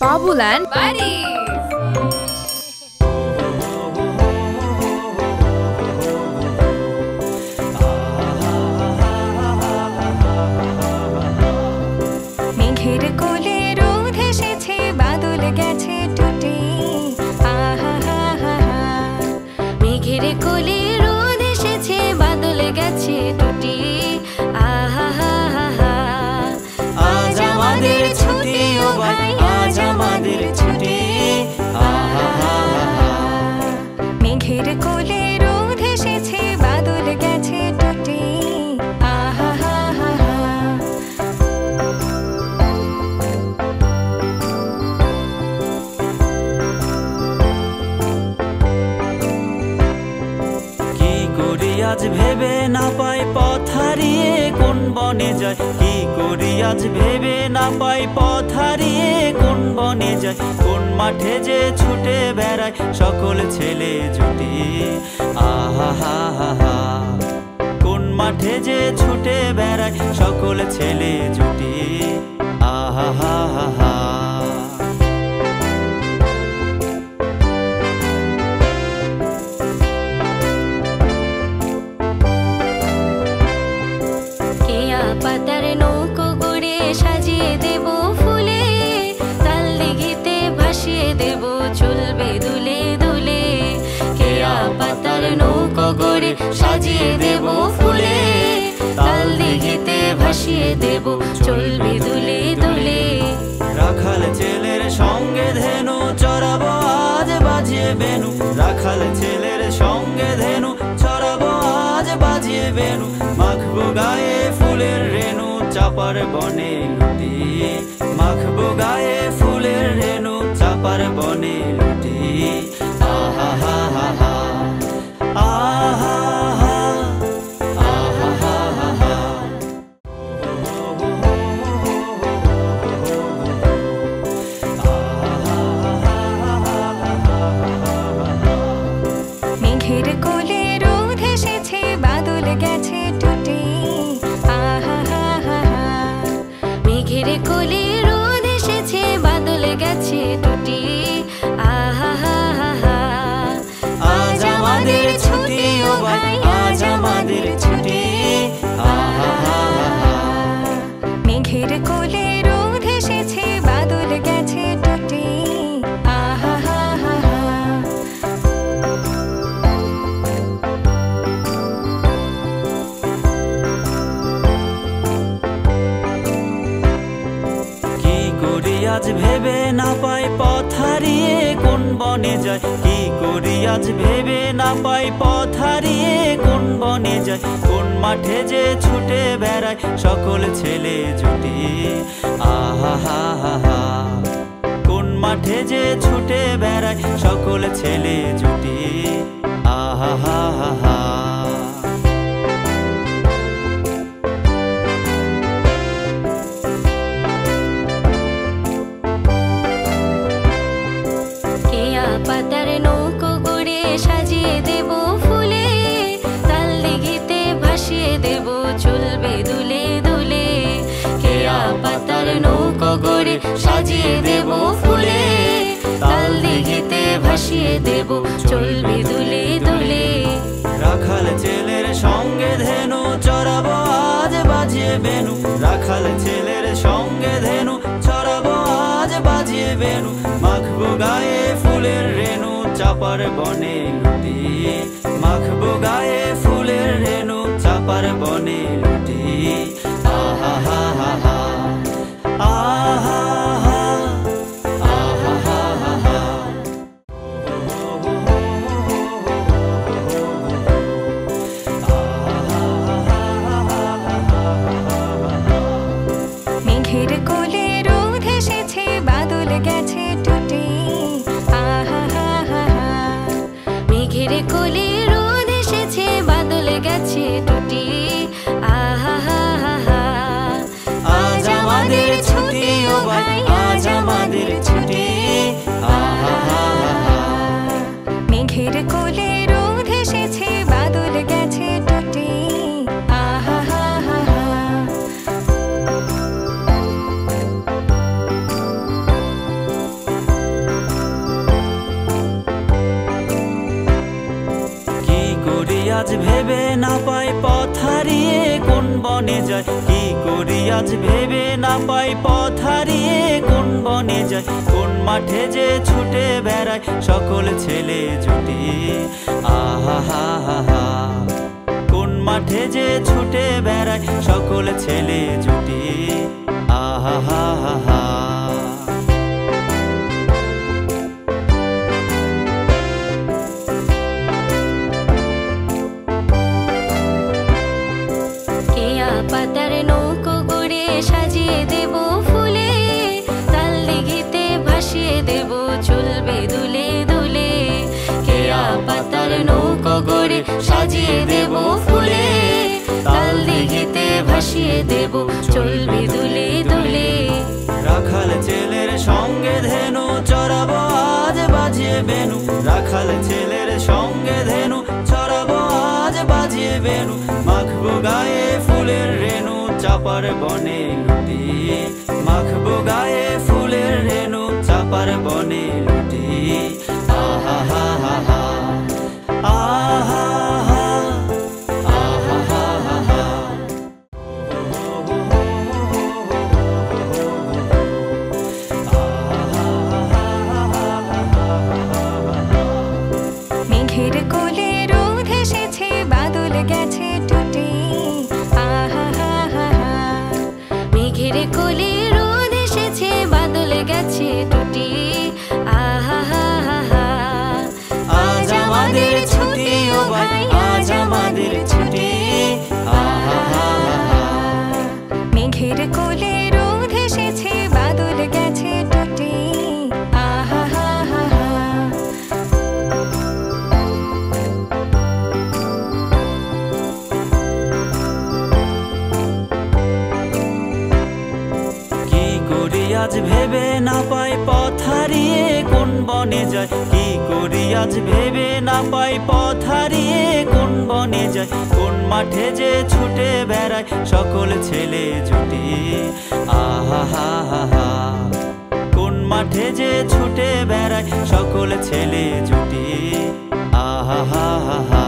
Babuland Buddies. মেঘের কোলে রোদ এসেছে, বাদল গেছে টুটে। আহা হা হা হা। মেঘের কোলে রোদ এসেছে, বাদল গেছে টুটে। আহা হা হা হা। আজ আমাদের ছুটি ও ভাই, আজ আমাদের ছুটি। আহা হা হা। মেঘের কোলে রোদ এসেছে, বাদল গেছে টুটে। আহা হা হা হা। আজ ভেবে না পাই পথ হারিয়ে কোন বনে যায়, কি করি আজ ভেবে না পাই পথ হারিয়ে কোন বনে যায়। কোন মাঠে যে ছুটে বেড়ায় সকল ছেলে জুটি। আহা হা হা হা। কোন মাঠে যে ছুটে বেড়ায় সকল ছেলে জুটি। আহা হা হা হা। পাতার নৌকো গড়ে সাজিয়ে দেব ফুলে, তাল দিঘিতে ভাসিয়ে দেব চলবে দুলে দুলে। কেয়া পাতার নৌকো গড়ে সাজিয়ে দেব ফুলে, তাল দিঘিতে ভাসিয়ে দেব চলবে দুলে দুলে। রাখাল ছেলের সঙ্গে ধেনু চড়াবো আজ বাজিয়ে বেনু। রাখাল ছেলের সঙ্গে ধেনু চড়াবো আজ বাজিয়ে বেনু। মাখবো গায়ে ফুলের রেণু চাপার বনে লুটি। মাখবো গায়ে ফুলের রেণু চাপার বনে লুটি। আহা হা হা হা। আহা হা। আহা হা হা হা। মেঘের কোলে রোদ এসেছে, বাদল গেছে টুটে। আহা হা হা হা। মেঘের কোলে রোদ এসেছে, বাদল গেছে টুটে। আহা হা হা হা। আজ আমাদের ছুটি ও ভাই, আজ আমাদের ছুটি। আহা হা হা হা। মেঘের কোলে রোদ এসেছে, বাদল গেছে টুটে। আহা হা হা হা। কি করি আজ ভেবে না পাই পথ হারিয়ে কোন বনে যায়, কি করি আজ ভেবে না পাই পথ হারিয়ে কোন বনে যায়। কোন মাঠে যে ছুটে বেড়ায় সকল ছেলে জুটি। আহা হা হা হা। কোন মাঠে যে ছুটে বেড়ায় সকল ছেলে জুটি। আহা হা হা হা। কেয়া পাতার নৌকো গড়ে সাজিয়ে দেব ফুলে, তাল দিঘিতে ভাসিয়ে দেব চলবে দুলে দুলে। কেয়া পাতার নৌকো গড়ে সাজিয়ে দেব ফুলে, তাল দিঘিতে ভাসিয়ে দেব চলবে দুলে দুলে। রাখাল ছেলের সঙ্গে ধেনু চড়াবো আজ বাজিয়ে বেনু। রাখাল ছেলের সঙ্গে ধেনু চড়াবো আজ বাজিয়ে বেনু। মাখবো গায়ে ফুলের রেণু চাপার বনে লুটি। মাখবো গায়ে ফুলের রেণু চাপার বনে লুটি। আহা হা হা হা। আহা হা। আহা হা হা হা। মেঘের কোলে রোদ এসেছে, বাদল গেছে টুটে। আহা হা হা হা। মেঘের কোলে রোদ এসেছে, বাদল গেছে আজ ভেবে না পাই পথ হারিয়ে কোন বনে যায়, কি করি আজ ভেবে না পাই পথ হারিয়ে কোন বনে যায়, কোন মাঠে যে ছুটে বেড়ায় সকল ছেলে জুটি। আহা হা হা হা, কোন মাঠে যে ছুটে বেড়ায় সকল ছেলে জুটি। আহা হা হা হা। পাতার নৌকো গড়ে সাজিয়ে দেব ফুলে, তাল দিঘিতে ভাসিয়ে দেব চলবে দুলে দুলে। কেয়া পাতার নৌকো গড়ে সাজিয়ে দেব ফুলে, তাল দিঘিতে ভাসিয়ে দেব চলবে দুলে দুলে। রাখাল ছেলের সঙ্গে ধেনু চড়াবো আজ বাজিয়ে বেনু, রাখাল ছেলের সঙ্গে ধেনু চড়াবো আজ বাজিয়ে বেনু, মাখবো গায়ে ফুলের রেণু চাপার বনে লুটি, মাখবো গায়ে ফুলের রেণু চাপার বনে লুটি। আহা হা হা হা, আহা হা, আহা হা হা হা। মেঘের কোলে রোদ এসেছে বাদল গেছে টুটে। আহা হা হা হা, মেঘের কোলে রোদ এসেছে বাদল গেছে টুটে। আহা হা হা হা, আজ আমাদের ছুটি ও ভাই, আজ আমাদের ছুটি। আহা হা হা, মেঘের কোলে রোদ এসেছে বাদল গেছে টুটে। আহা হা হা হা। আজ ভেবে না পাই পথ হারিয়ে কোন বনে যায়, কি করি আজ ভেবে না পাই পথ হারিয়ে কোন বনে যায়, কোন মাঠে যে ছুটে বেড়ায় সকল ছেলে জুটি। আহা হা হা হা, কোন মাঠে যে ছুটে বেড়ায় সকল ছেলে জুটি। আহা হা হা হা।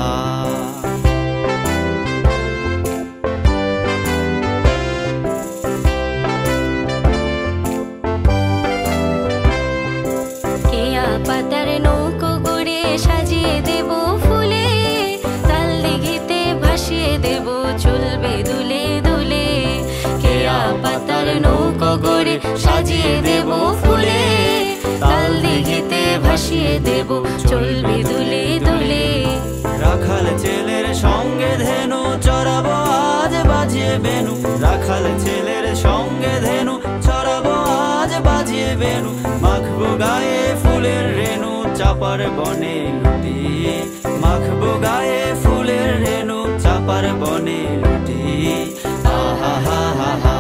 পাতার নৌকো গড়ে সাজিয়ে দেব ফুলে, তাল দিঘিতে ভাসিয়ে দেব চলবে দুলে দুলে। কেয়া পাতার নৌকো গড়ে সাজিয়ে দেব ফুলে, তাল দিঘিতে ভাসিয়ে দেব চলবে দুলে দুলে। রাখাল ছেলের সঙ্গে ধেনু চড়াবো আজ বাজিয়ে বেনু, রাখাল ছেলের সঙ্গে ধেনু চড়াবো আজ বাজিয়ে বেনু, মাখবো গায়ে ফুলের রেণু চাপার বনে লুটি, মাখবো গায়ে ফুলের রেণু চাপার বনে লুটি। আহা হা হা হা,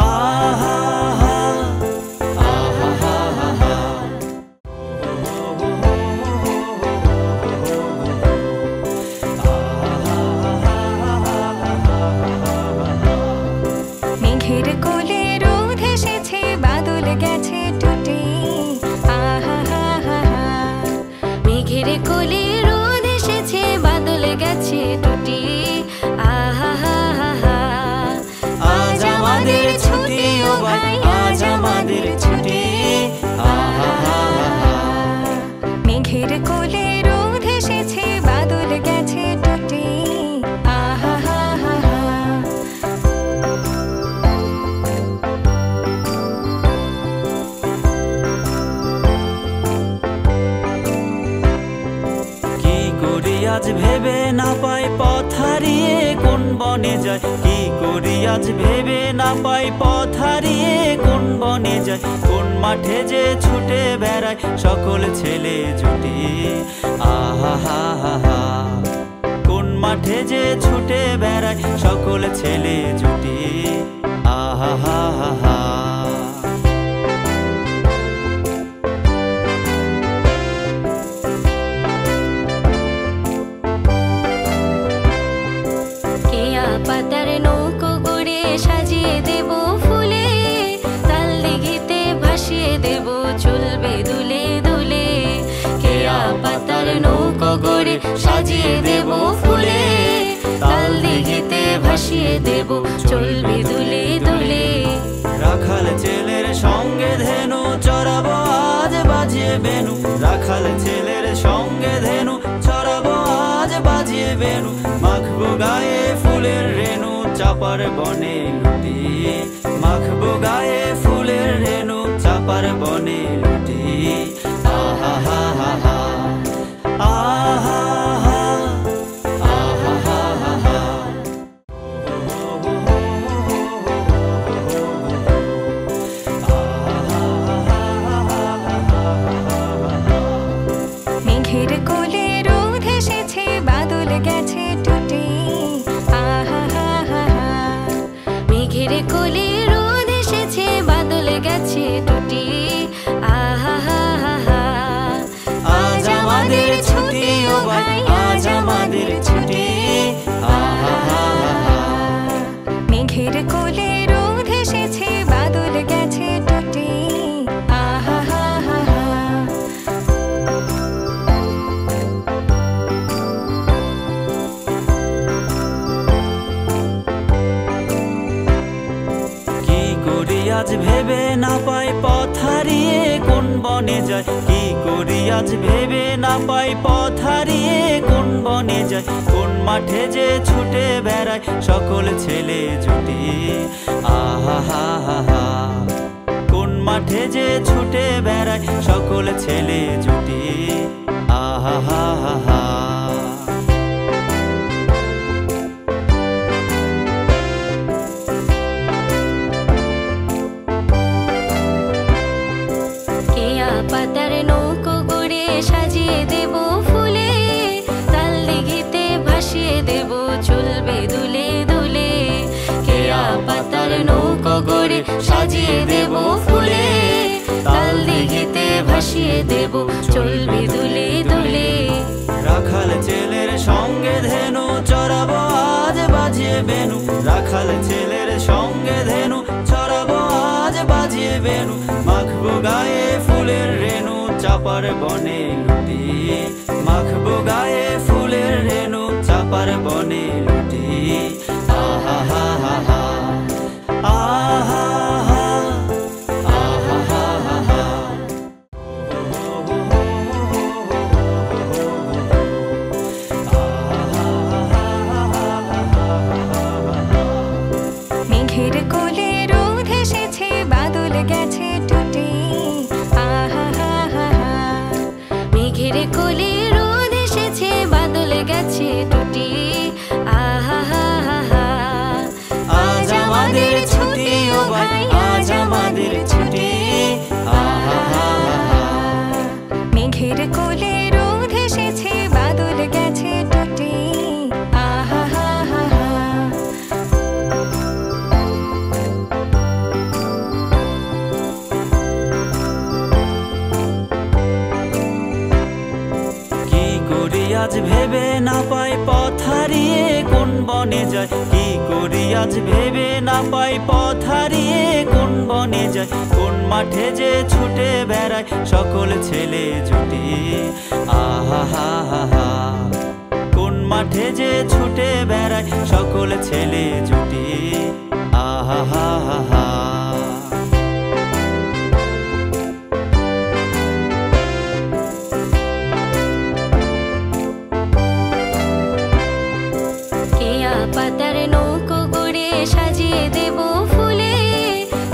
আহা হা, আহা হা হা হা। মেঘের কোলে রোদ এসেছে বাদল গেছে টুটে। আহা হা হা হা, মেঘের কোলে রোদ এসেছে বাদল গেছে টুটে। আহা হা হা হা, আজ আমাদের ছুটি ও ভাই, আজ আমাদের ছুটি। আহা হা হা হা, মেঘের কোলে রোদ এসেছে বাদল গেছে টুটে। আহা হা হা হা। আজ ভেবে না পাই পথ হারিয়ে কোন বনে যায়, কি করি আজ ভেবে না পাই পথ হারিয়ে কোন বনে যায়, কোন মাঠে যে ছুটে বেড়ায় সকল ছেলে জুটি। আহা হা হা হা, কোন মাঠে যে ছুটে বেড়ায় সকল ছেলে জুটি। আহা হা হা হা। পাতার নৌকো গড়ে সাজিয়ে দেব ফুলে, তাল দিঘিতে ভাসিয়ে দেব চলবে দুলে দুলে। কেয়া পাতার নৌকো গড়ে সাজিয়ে দেব ফুলে, তাল দিঘিতে ভাসিয়ে দেব চলবে দুলে দুলে। রাখাল ছেলের সঙ্গে ধেনু চড়াবো আজ বাজিয়ে বেনু, রাখাল ছেলের সঙ্গে ধেনু চড়াবো আজ বাজিয়ে বেনু। মাখবো গায়ে ফুলের রেণু চাপার বনে লুটি, মাখবো গায়ে ফুলের রেণু চাপার বনে লুটি। আহা হা হা হা, আহা হা, আহা হা হা হা। মেঘের কোলে রোদ এসেছে, বাদল গেছে টুটে, আহা হা হা হা। মেঘের কোলে রোদ এসেছে, বাদল গেছে টুটে, আহা হা হা হা। আজ আমাদের ছুটি ও ভাই, আজ আমাদের ছুটি, আহা হা হা হা। মেঘের কোলে রোদ এসেছে, বাদল গেছে টুটে, আহা হা হা হা। কি করি আজ ভেবে না পাই পথ হারিয়ে কোন বনে যায়, কি করি আজ ভেবে না পাই পথ হারিয়ে কোন বনে যায়। কোন মাঠে যে ছুটে বেড়ায় সকল ছেলে জুটি, আহা হা হা হা। কোন মাঠে যে ছুটে বেড়ায় সকল ছেলে জুটি, আহা হা হা হা। কেয়া পাতার নৌকো গড়ে সাজিয়ে দেব ফুলে, তাল দিঘিতে ভাসিয়ে দেব চলবে দুলে দুলে। কেয়া পাতার নৌকো গড়ে সাজিয়ে দেব ফুলে, তাল দিঘিতে ভাসিয়ে দেব চলবে দুলে দুলে। রাখাল ছেলের সঙ্গে ধেনু চড়াবো আজ বাজিয়ে বেনু, রাখাল ছেলের সঙ্গে ধেনু চড়াবো আজ বাজিয়ে বেনু। মাখবো গায়ে ফুলের রেণু চাপার বনে লুটি, মাখবো গায়ে ফুলের রেণু চাপার বনে লুটি। আহা হা হা হা, আহা হা, আহা হা হা হা। মেঘের কোলে রোদ এসেছে, বাদল গেছে টুটে, আহা হা হা হা। মেঘের কোলে রোদ এসেছে, বাদল গেছে টুটে, আহা হা হা হা। আজ আমাদের ছুটি ও ভাই, আজ আমাদের ছুটি, আহা হা হা হা। মেঘের কোলে রোদ এসেছে, বাদল গেছে টুটে, আহা হা হা হা। কি করি আজ ভেবে না পাই পথ হারিয়ে কোন বনে যায়, কি করি আজ ভেবে না পাই পথ হারিয়ে কোন বনে যায়। কোন মাঠে যে ছুটে বেড়ায় সকল ছেলে জুটি, আহা হা হা হা। কোন মাঠে যে ছুটে বেড়ায় সকল ছেলে জুটি, আহা হা হা হা। কেয়া পাতার নৌকো গড়ে সাজিয়ে দেব ফুলে,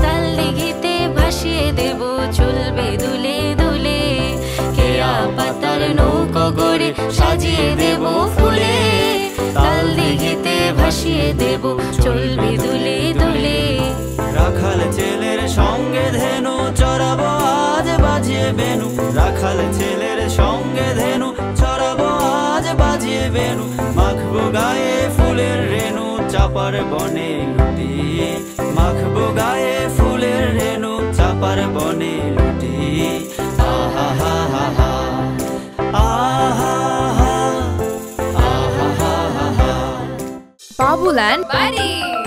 তাল দিঘিতে ভাসিয়ে দেব চলবে দুলে দুলে। কেয়া পাতার নৌকো গড়ে সাজিয়ে দেব ফুলে, তাল দিঘিতে ভাসিয়ে দেব চলবে দুলে দুলে। রাখাল ছেলের সঙ্গে ধেনু চড়াবো আজ বাজিয়ে বেনু, রাখাল ছেলের সঙ্গে ধেনু চড়াবো আজ বাজিয়ে বেনু। মাখবো গায়ে ফুলের রেণু চাপার বনে লুটি, মাখবো গায়ে ফুলের রেণু চাপার বনে লুটি। আহা হা হা হা, আহা হা, আহা হা হা হা। Babuland Buddy.